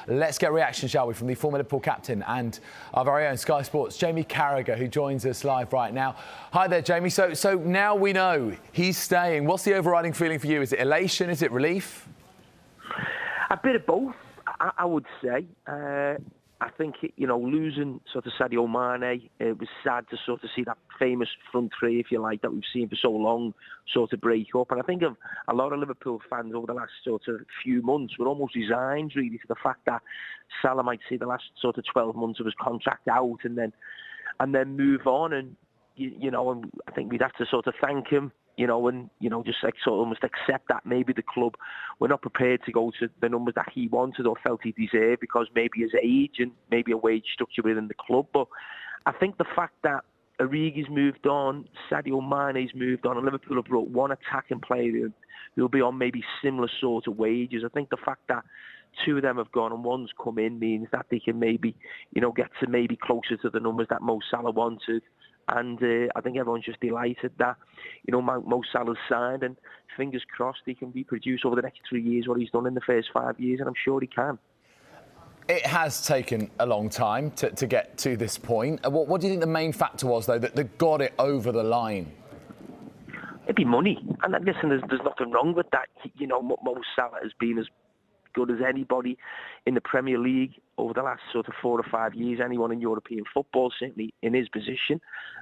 Let's get a reaction, shall we, from the former Liverpool captain and our very own Sky Sports, Jamie Carragher, who joins us live right now. Hi there, Jamie. So now we know he's staying. What's the overriding feeling for you? Is it elation? Is it relief? A bit of both, I would say. I think, losing sort of Sadio Mane, it was sad to sort of see that famous front three, if you like, that we've seen for so long sort of break up. And I think of a lot of Liverpool fans over the last sort of few months were almost resigned, really, to the fact that Salah might see the last sort of 12 months of his contract out and then move on. And, and I think we'd have to sort of thank him, just like sort of almost accept that maybe the club were not prepared to go to the numbers that he wanted or felt he deserved because maybe his age and maybe a wage structure within the club. But I think the fact that Origi moved on, Sadio Mane's moved on, and Liverpool have brought one attacking player who'll be on maybe similar sort of wages. I think the fact that two of them have gone and one's come in means that they can maybe, get to maybe closer to the numbers that Mo Salah wanted. And I think everyone's just delighted that, Mo Salah's signed, and fingers crossed he can reproduce over the next 3 years what he's done in the first 5 years, and I'm sure he can. It has taken a long time to get to this point. What do you think the main factor was, though, that got it over the line? It'd be money. And listen, there's nothing wrong with that. Mo Salah has been as good as anybody in the Premier League over the last sort of 4 or 5 years, anyone in European football, certainly in his position,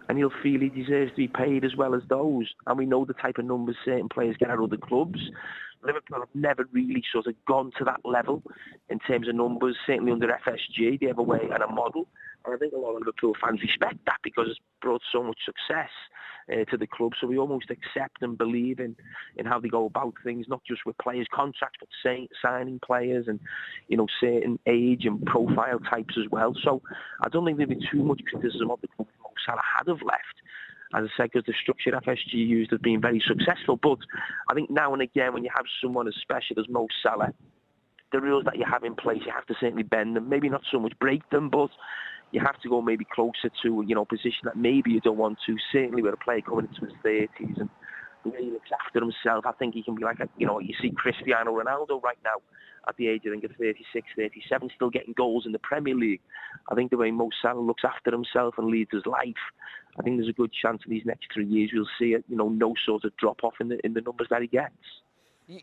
and he'll feel he deserves to be paid as well as those. And we know the type of numbers certain players get at other clubs. Liverpool have never really sort of gone to that level in terms of numbers, certainly under FSG. They have a way and a model. And I think a lot of Liverpool fans respect that because it's brought so much success to the club. So we almost accept and believe in how they go about things, not just with players' contracts, but signing players and, certain age and profile types as well. So I don't think there'd be too much criticism of the club if Mo Salah had have left. As I said, because the structure FSG used has been very successful. But I think now and again, when you have someone as special as Mo Salah, the rules that you have in place, you have to certainly bend them. Maybe not so much break them, but you have to go maybe closer to, a position that maybe you don't want to. Certainly with a player coming into his 30s and the way he looks after himself, I think he can be like, you see Cristiano Ronaldo right now at the age, I think, of 36, 37, still getting goals in the Premier League. I think the way Mo Salah looks after himself and leads his life, I think there's a good chance in these next 3 years we'll see it, no sort of drop-off in the numbers that he gets.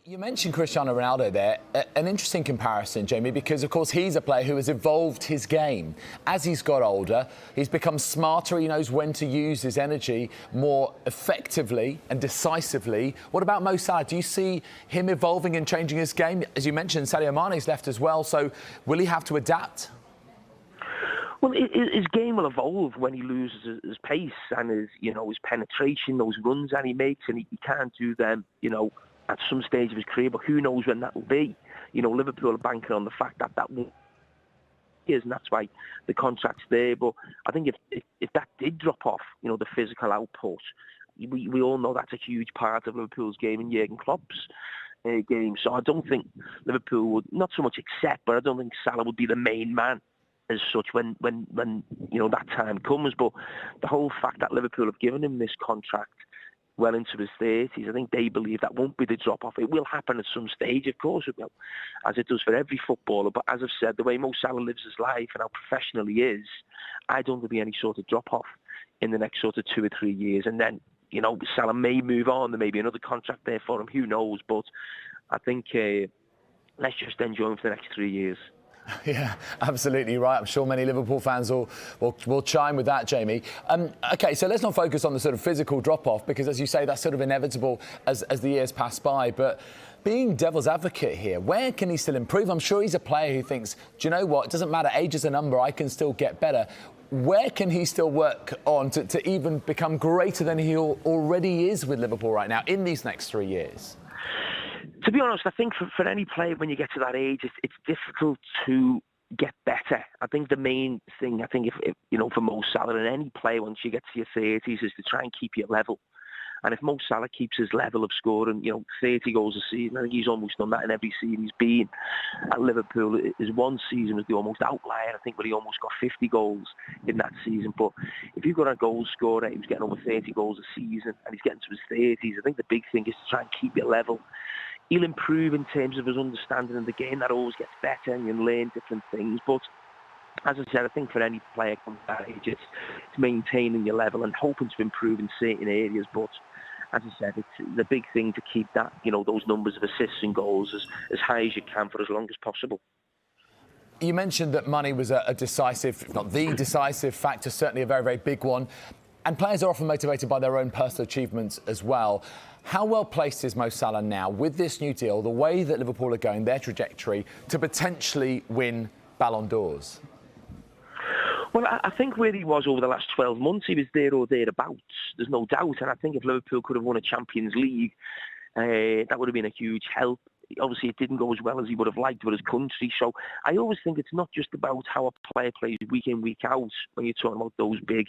You mentioned Cristiano Ronaldo there. An interesting comparison, Jamie, because, of course, he's a player who has evolved his game. As he's got older, he's become smarter. He knows when to use his energy more effectively and decisively. What about Mo Salah? Do you see him evolving and changing his game? As you mentioned, Sadio Mane's left as well, so will he have to adapt? Well, his game will evolve when he loses his pace and his penetration, those runs that he makes, and he can't do them, at some stage of his career, but who knows when that will be. Liverpool are banking on the fact that won't be, and that's why the contract's there. But I think if that did drop off, the physical output, we all know that's a huge part of Liverpool's game and Jurgen Klopp's game. So I don't think Liverpool would, not so much accept, but I don't think Salah would be the main man as such when that time comes. But the whole fact that Liverpool have given him this contract well into his 30s, I think they believe that won't be the drop-off. It will happen at some stage, of course it will, as it does for every footballer. But as I've said, the way Mo Salah lives his life and how professional he is, I don't think there'll be any sort of drop-off in the next sort of 2 or 3 years. And then, Salah may move on. There may be another contract there for him. Who knows? But I think let's just enjoy him for the next 3 years. Yeah, absolutely right. I'm sure many Liverpool fans will chime with that, Jamie. OK, so let's not focus on the sort of physical drop-off because, as you say, that's sort of inevitable as the years pass by. But being devil's advocate here, where can he still improve? I'm sure he's a player who thinks, do you know what? It doesn't matter. Age is a number. I can still get better. Where can he still work on to even become greater than he already is with Liverpool right now in these next 3 years? To be honest, I think for any player when you get to that age, it's difficult to get better. I think the main thing, if for Mo Salah and any player once you get to your 30s is to try and keep your level. And if Mo Salah keeps his level of scoring, 30 goals a season, I think he's almost done that in every season he's been at Liverpool. His one season was the almost outlier, I think, where he almost got 50 goals in that season. But if you've got a goal scorer, he was getting over 30 goals a season, and he's getting to his 30s, I think the big thing is to try and keep your level. he'll improve in terms of his understanding of the game. That always gets better, and you learn different things. But as I said, I think for any player comes that age, it's maintaining your level and hoping to improve in certain areas. But as I said, it's the big thing to keep that, those numbers of assists and goals as high as you can for as long as possible. You mentioned that money was a decisive, if not the decisive factor, certainly a very, very big one. And players are often motivated by their own personal achievements as well. How well placed is Mo Salah now with this new deal, the way that Liverpool are going, their trajectory, to potentially win Ballon d'Ors? Well, I think where he was over the last 12 months, he was there or thereabouts. There's no doubt. And I think if Liverpool could have won a Champions League, that would have been a huge help. Obviously, it didn't go as well as he would have liked with his country. So I always think it's not just about how a player plays week in, week out. When you're talking about those big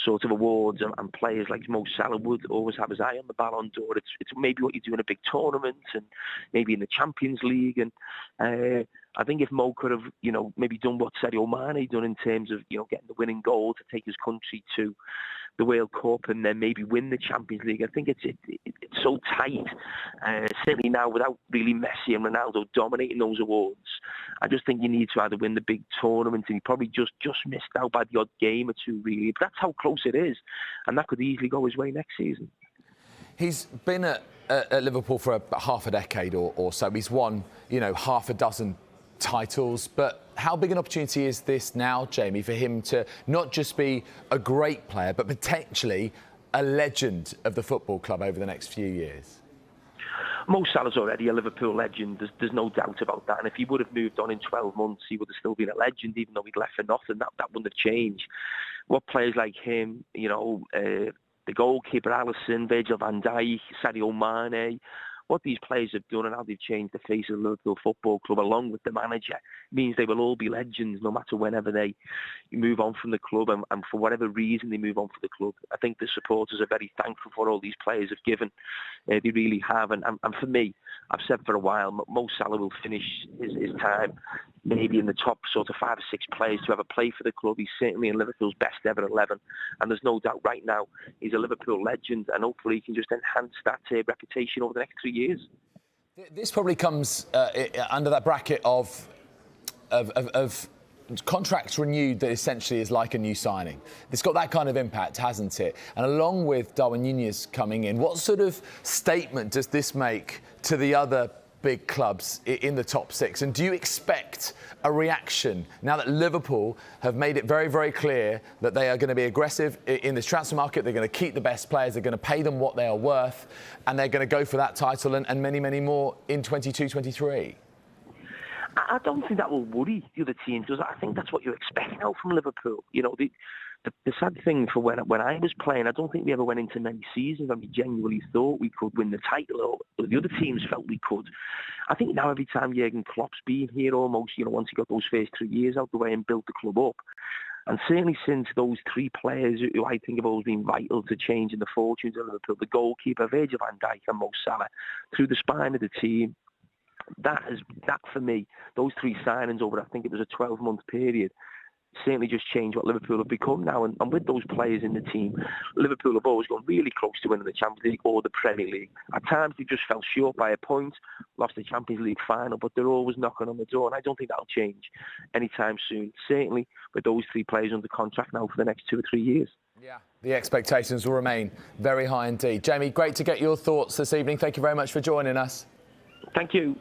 sort of awards, and players like Mo Salah would always have his eye on the Ballon d'Or. It's maybe what you do in a big tournament, and maybe in the Champions League. And I think if Mo could have, maybe done what Sadio Mane done in terms of, getting the winning goal to take his country to the World Cup and then maybe win the Champions League. I think it's so tight, certainly now without really Messi and Ronaldo dominating those awards. I just think you need to either win the big tournament, and he probably just missed out by the odd game or two, really. But that's how close it is, and that could easily go his way next season. He's been at Liverpool for half a decade or so. He's won, half a dozen titles, but how big an opportunity is this now, Jamie, for him to not just be a great player, but potentially a legend of the football club over the next few years? Mo Salah's already a Liverpool legend. There's no doubt about that. And if he would have moved on in 12 months, he would have still been a legend, even though he'd left for nothing. That wouldn't have changed. What players like him, the goalkeeper Alisson, Virgil van Dijk, Sadio Mane, what these players have done and how they've changed the face of the Liverpool Football Club, along with the manager, means they will all be legends no matter whenever they move on from the club, and for whatever reason they move on from the club. I think the supporters are very thankful for all these players have given. They really have. And for me, I've said for a while, Mo Salah will finish his time maybe in the top sort of 5 or 6 players to ever play for the club. He's certainly in Liverpool's best ever 11. And there's no doubt right now he's a Liverpool legend, and hopefully he can just enhance that reputation over the next 3 years. This probably comes under that bracket of contracts renewed that essentially is like a new signing. It's got that kind of impact, hasn't it? And along with Darwin Núñez coming in, what sort of statement does this make to the other big clubs in the top 6? And do you expect a reaction now that Liverpool have made it very, very clear that they are going to be aggressive in this transfer market? They're going to keep the best players, they're going to pay them what they are worth, and they're going to go for that title and many, many more in 22-23? I don't think that will worry the other teams, because I think that's what you expect now from Liverpool. The sad thing for when I was playing, I don't think we ever went into many seasons and we genuinely thought we could win the title, or the other teams felt we could. I think now every time Jurgen Klopp's been here almost, once he got those first 3 years out the way and built the club up, and certainly since those 3 players who I think have always been vital to changing the fortunes of Liverpool, the goalkeeper, Virgil van Dijk and Mo Salah, through the spine of the team, that for me, those 3 signings over, I think it was a 12-month period, certainly just changed what Liverpool have become now. And with those players in the team, Liverpool have always gone really close to winning the Champions League or the Premier League. At times they just fell short by a point, lost the Champions League final, but they're always knocking on the door, and I don't think that'll change anytime soon. Certainly with those 3 players under contract now for the next 2 or 3 years. Yeah, the expectations will remain very high indeed. Jamie, great to get your thoughts this evening. Thank you very much for joining us. Thank you.